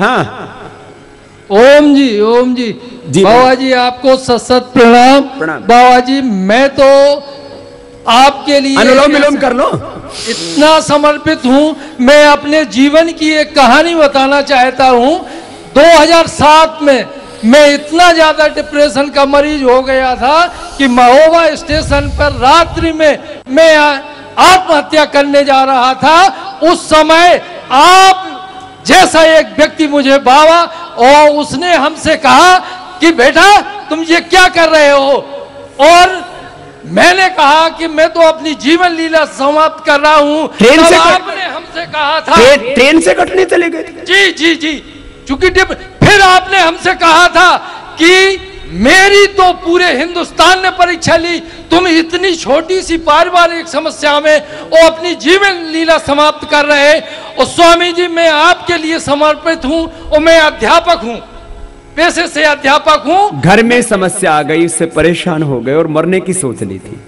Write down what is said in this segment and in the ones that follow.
हाँ ओम जी बाबा जी आपको सत प्रणाम। बाबा जी मैं तो आपके लिए अनुलोम विलोम कर लो। इतना समर्पित हूँ, मैं अपने जीवन की एक कहानी बताना चाहता हूँ। 2007 में मैं इतना ज्यादा डिप्रेशन का मरीज हो गया था कि महोबा स्टेशन पर रात्रि में मैं आत्महत्या करने जा रहा था। उस समय आप जैसा एक व्यक्ति मुझे बाबा, और उसने हमसे कहा कि बेटा तुम ये क्या कर रहे हो, और मैंने कहा कि मैं तो अपनी जीवन लीला समाप्त कर रहा हूं। ट्रेन से आपने हमसे कहा था ट्रेन से कटने चले गए। जी चूंकि फिर आपने हमसे कहा था कि मेरी तो पूरे हिंदुस्तान ने परीक्षा ली, तुम इतनी छोटी सी पारिवारिक समस्या में और अपनी जीवन लीला समाप्त कर रहे। और स्वामी जी मैं आपके लिए समर्पित हूं, और मैं अध्यापक हूं, पेशे से अध्यापक हूं। घर में समस्या आ गई, इससे परेशान हो गए और मरने की सोच ली थी,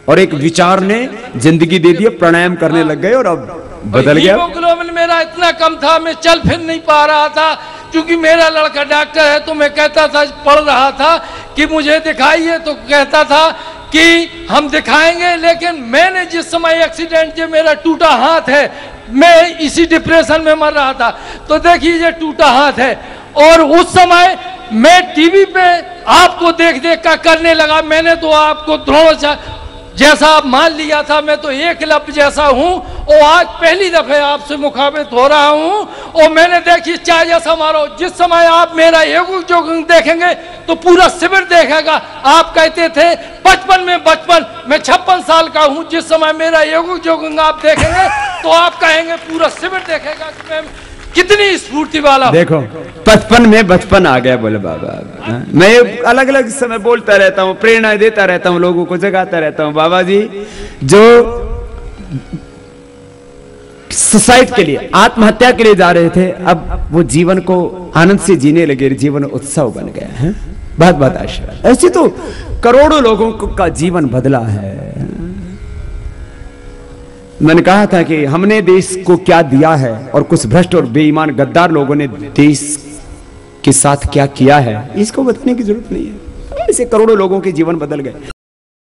और एक विचार ने जिंदगी दे दी, प्राणायाम करने लग गए और अब बदल गया। हीमोग्लोबिन मेरा इतना कम था, मैं चल फिर नहीं पा रहा था। क्योंकि मेरा लड़का डॉक्टर है, तो मैं कहता था, पढ़ रहा था कि मुझे दिखाइए, तो कहता था कि हम दिखाएंगे। लेकिन मैंने जिस समय एक्सीडेंट, जो मेरा टूटा हाथ है, मैं इसी डिप्रेशन में मर रहा था। तो देखिए ये टूटा हाथ है, और उस समय मैं टीवी पे आपको देख देख कर करने लगा। मैंने तो आपको द्रोण जैसा मान लिया था, मैं तो एकलव्य जैसा हूं, और आज पहली दफे आपसे मुखाबित हो रहा हूं। और मैंने देखी चाय जैसा मारो, जिस समय आप मेरा योग जोगिंग देखेंगे तो पूरा शिविर देखेगा। आप कहते थे बचपन में, मैं 56 साल का हूं, जिस समय मेरा योग जोगिंग आप देखेंगे तो आप कहेंगे पूरा शिविर देखेगा कि मैं कितनी स्फूर्ति वाला। देखो 55 में बचपन आ गया बोले बाबा। मैं अलग अलग समय बोलता रहता हूँ, प्रेरणा देता रहता हूँ, लोगों को जगाता रहता हूँ। बाबा जी जो सुसाइड के लिए, आत्महत्या के लिए जा रहे थे, अब वो जीवन को आनंद से जीने लगे, जीवन उत्सव बन गया है। बहुत बहुत आशीर्वाद। ऐसे तो करोड़ों लोगों का जीवन बदला है। मैंने कहा था कि हमने देश को क्या दिया है, और कुछ भ्रष्ट और बेईमान गद्दार लोगों ने देश के साथ क्या किया है, इसको बताने की जरूरत नहीं है। ऐसे करोड़ों लोगों के जीवन बदल गए।